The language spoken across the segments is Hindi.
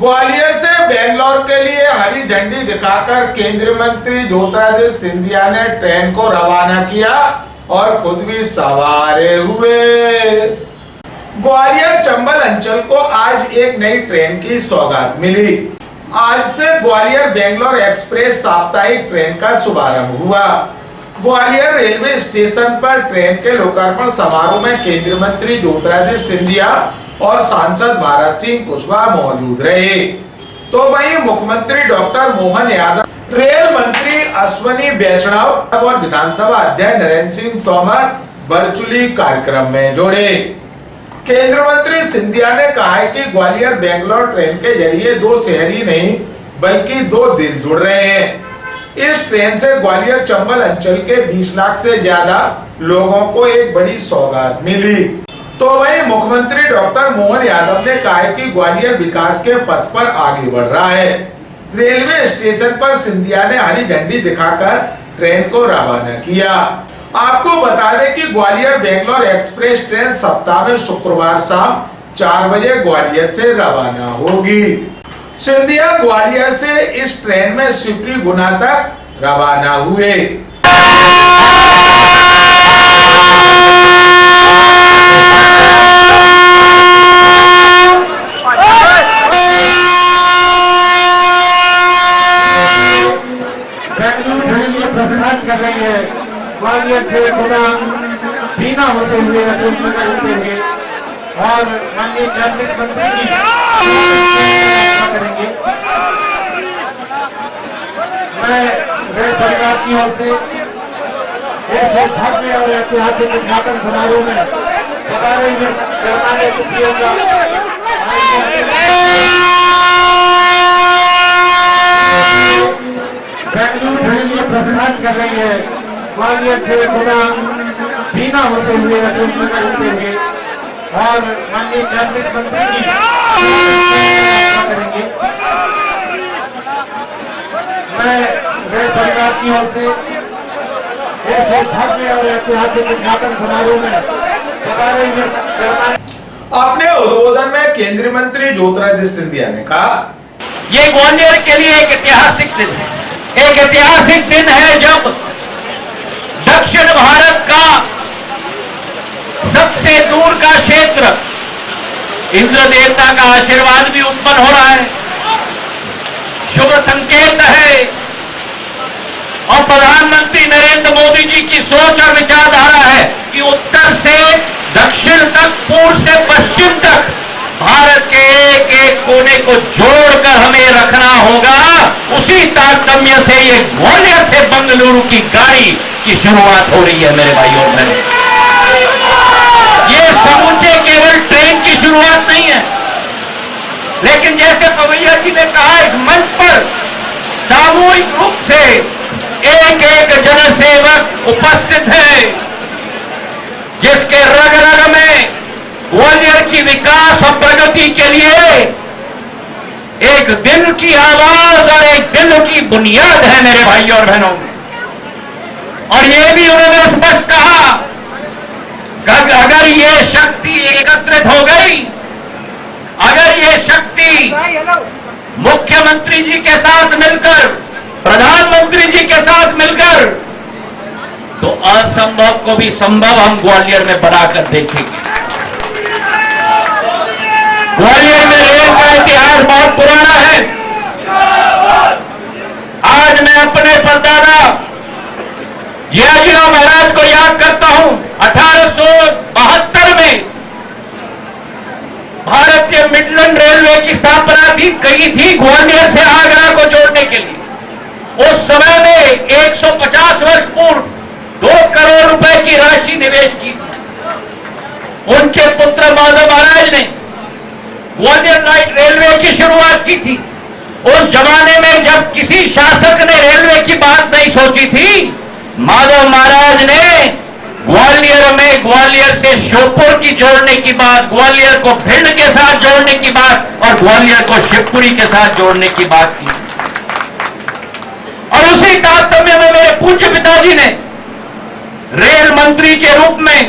ग्वालियर से बेंगलोर के लिए हरी झंडी दिखाकर केंद्रीय मंत्री ज्योतिरादित्य सिंधिया ने ट्रेन को रवाना किया और खुद भी सवार हुए। ग्वालियर चंबल अंचल को आज एक नई ट्रेन की सौगात मिली। आज से ग्वालियर बेंगलोर एक्सप्रेस साप्ताहिक ट्रेन का शुभारंभ हुआ। ग्वालियर रेलवे स्टेशन पर ट्रेन के लोकार्पण समारोह में केंद्रीय मंत्री ज्योतिरादित्य सिंधिया और सांसद भारत सिंह कुशवाहा मौजूद रहे, तो वहीं मुख्यमंत्री डॉक्टर मोहन यादव, रेल मंत्री अश्विनी वैष्णव और विधानसभा अध्यक्ष नरेंद्र सिंह तोमर वर्चुअली कार्यक्रम में जुड़े। केंद्रीय मंत्री सिंधिया ने कहा है कि ग्वालियर बेंगलोर ट्रेन के जरिए दो शहर ही नहीं बल्कि दो दिल जुड़ रहे हैं। इस ट्रेन से ग्वालियर चंबल अंचल के 20 लाख से ज्यादा लोगों को एक बड़ी सौगात मिली। तो वहीं मुख्यमंत्री डॉक्टर मोहन यादव ने कहा है कि ग्वालियर विकास के पथ पर आगे बढ़ रहा है। रेलवे स्टेशन पर सिंधिया ने हरी झंडी दिखाकर ट्रेन को रवाना किया। आपको बता दें कि ग्वालियर बेंगलोर एक्सप्रेस ट्रेन सप्ताह में शुक्रवार शाम 4 बजे ग्वालियर से रवाना होगी। सिंधिया ग्वालियर से इस ट्रेन में शिवपुरी गुना तक रवाना हुए। प्रस्थान कर रही है ग्वालियर से गुना बीना होते हुए होते हुए और माननीय कैबिनेट मंत्री जी करेंगे। मैं रेल परिवार की ओर से ऐसे भव्य और ऐतिहासिक उद्घाटन समारोह में बेंगलुरु के लिए प्रस्थान कर रही है ग्वालियर से गुना बीना होते हुए होते हुए और माननीय कैबिनेट मंत्री जी करेंगे। मैं रेल परिवार की ओर से ऐसे भव्य और ऐतिहासिक उद्घाटन समारोह में अपने उद्बोधन में केंद्रीय मंत्री ज्योतिरादित्य सिंधिया ने कहा, ये ग्वालियर के लिए एक ऐतिहासिक दिन है। एक ऐतिहासिक दिन है जब दक्षिण भारत का सबसे दूर का क्षेत्र इंद्र देवता का आशीर्वाद भी उत्पन्न हो रहा है, शुभ संकेत है। और प्रधानमंत्री नरेंद्र मोदी जी की सोच और विचारधारा है कि उत्तर से दक्षिण तक, पूर्व से पश्चिम तक भारत के एक एक कोने को जोड़कर हमें रखना होगा। उसी तारतम्य से ये ग्वालियर से बंगलुरु की गाड़ी की शुरुआत हो रही है मेरे भाइयों और बहनों। ये समूचे केवल ट्रेन की शुरुआत नहीं है, लेकिन जैसे पवैया जी ने कहा, इस मंच पर सामूहिक रूप से एक एक जनसेवक उपस्थित है, जिसके रग रग में ग्वालियर की विकास और प्रगति के लिए एक दिल की आवाज और एक दिल की बुनियाद है मेरे भाइयों और बहनों। और यह भी उन्होंने स्पष्ट कहा कि अगर ये शक्ति एकत्रित हो गई, अगर ये शक्ति मुख्यमंत्री जी के साथ मिलकर, प्रधानमंत्री जी के साथ मिलकर, तो असंभव को भी संभव हम ग्वालियर में बनाकर देखेंगे। ग्वालियर में रेल का इतिहास बहुत पुराना है। आज मैं अपने परदादा जियाजीराव महाराज को याद करता हूं। 1872 में भारतीय मिडलैंड रेलवे की स्थापना की थी ग्वालियर से आगरा को जोड़ने के लिए। उस समय में 150 वर्ष पूर्व 2 करोड़ रुपए की राशि निवेश की थी। उनके पुत्र माधव महाराज ने ग्वालियर लाइट रेलवे की शुरुआत की थी। उस जमाने में जब किसी शासक ने रेलवे की बात नहीं सोची थी, माधव महाराज ने ग्वालियर में ग्वालियर से श्योपुर की जोड़ने की बात, ग्वालियर को भिंड के साथ जोड़ने की बात और ग्वालियर को शिवपुरी के साथ जोड़ने की बात की। और उसी तारतम्य में मेरे पूज्य पिताजी ने रेल मंत्री के रूप में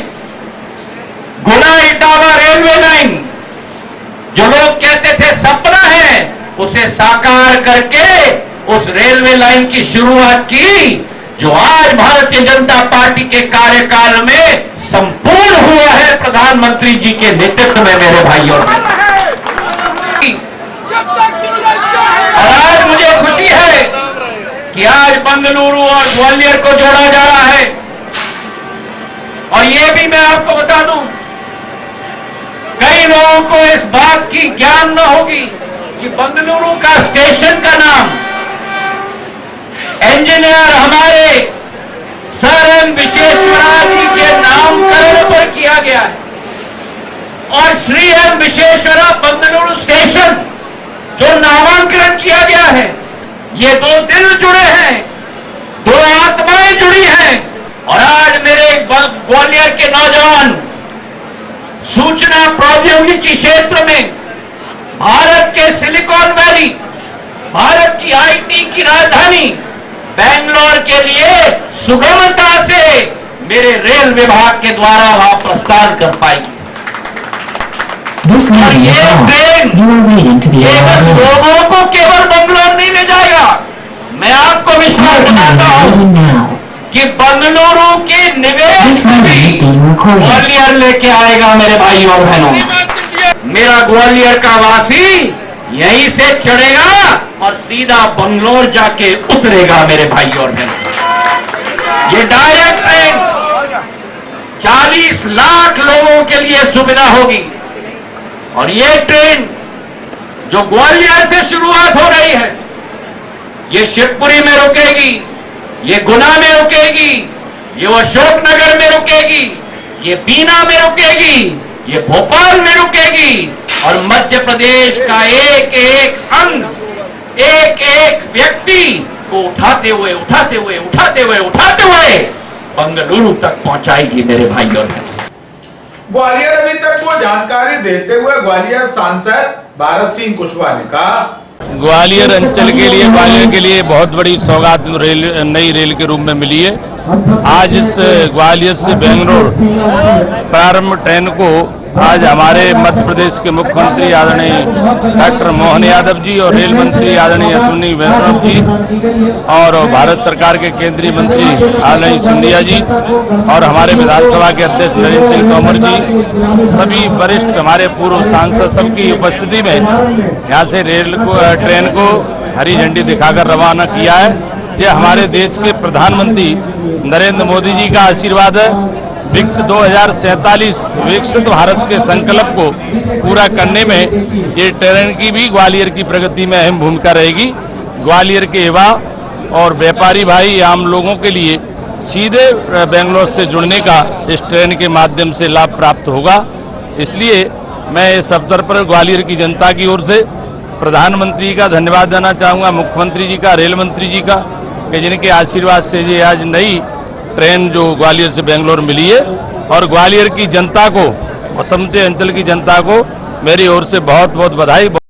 गुना इटावा रेलवे लाइन, जो लोग कहते थे सपना है, उसे साकार करके उस रेलवे लाइन की शुरुआत की जो आज भारतीय जनता पार्टी के कार्यकाल में संपूर्ण हुआ है प्रधानमंत्री जी के नेतृत्व में मेरे भाइयों। और आज मुझे खुशी है कि आज बेंगलुरु और ग्वालियर को जोड़ा जा रहा है। और यह भी मैं आपको बता दूं, कई लोगों को इस बात की ज्ञान न होगी कि बेंगलुरु का स्टेशन का नाम इंजीनियर हमारे सर एम विश्वेश्वरैया जी के नामकरण पर किया गया है। और श्री एम विश्वेश्वरैया बेंगलुरु स्टेशन जो नामांकन किया गया है, ये दो दिल जुड़े हैं, दो आत्माएं जुड़ी हैं। और आज मेरे ग्वालियर के नौजवान सूचना प्रौद्योगिकी क्षेत्र में भारत के सिलिकॉन वैली, भारत की आईटी की राजधानी बेंगलोर के लिए सुगमता से मेरे रेल विभाग के द्वारा वहां प्रस्थान कर पाएगी। और ये ट्रेन केवल लोगों को केवल बेंगलोर नहीं ले जाएगा, मैं आपको विश्वास दिलाता हूं कि बेंगलुरु के निवेश भी ग्वालियर लेके आएगा मेरे भाई और बहनों। मेरा ग्वालियर का वासी यहीं से चढ़ेगा और सीधा बंगलोर जाके उतरेगा मेरे भाई और बहनों। ये डायरेक्ट ट्रेन 40 लाख लोगों के लिए सुविधा होगी। और ये ट्रेन जो ग्वालियर से शुरुआत हो रही है, ये शिवपुरी में रुकेगी, ये गुना में रुकेगी, ये अशोकनगर में रुकेगी, ये बीना में रुकेगी, ये भोपाल में रुकेगी। और मध्य प्रदेश का एक एक अंग, एक एक व्यक्ति को उठाते हुए बेंगलुरु तक पहुंचाएगी मेरे भाई और बहनों। ग्वालियर अभी तक वो जानकारी देते हुए ग्वालियर सांसद भारत सिंह कुशवाहा ने कहा, ग्वालियर अंचल के लिए, ग्वालियर के लिए बहुत बड़ी सौगात नई रेल के रूप में मिली है। आज इस ग्वालियर से बेंगलोर प्रारंभ ट्रेन को आज हमारे मध्य प्रदेश के मुख्यमंत्री आदरणीय डॉक्टर मोहन यादव जी और रेल मंत्री आदरणीय अश्विनी वैष्णव जी और भारत सरकार के केंद्रीय मंत्री आदरणीय सिंधिया जी और हमारे विधानसभा के अध्यक्ष नरेंद्र सिंह तोमर जी, सभी वरिष्ठ हमारे पूर्व सांसद सबकी उपस्थिति में यहाँ से ट्रेन को हरी झंडी दिखाकर रवाना किया है। यह हमारे देश के प्रधानमंत्री नरेंद्र मोदी जी का आशीर्वाद है। विकसित 2047 विकसित भारत के संकल्प को पूरा करने में ये ट्रेन की भी ग्वालियर की प्रगति में अहम भूमिका रहेगी। ग्वालियर के युवा और व्यापारी भाई आम लोगों के लिए सीधे बेंगलोर से जुड़ने का इस ट्रेन के माध्यम से लाभ प्राप्त होगा। इसलिए मैं इस अवसर पर ग्वालियर की जनता की ओर से प्रधानमंत्री का धन्यवाद देना चाहूँगा, मुख्यमंत्री जी का, रेल मंत्री जी का, कि जिनके आशीर्वाद से ये आज नई ट्रेन जो ग्वालियर से बेंगलोर मिली है। और ग्वालियर की जनता को और समूचे अंचल की जनता को मेरी ओर से बहुत बहुत बधाई।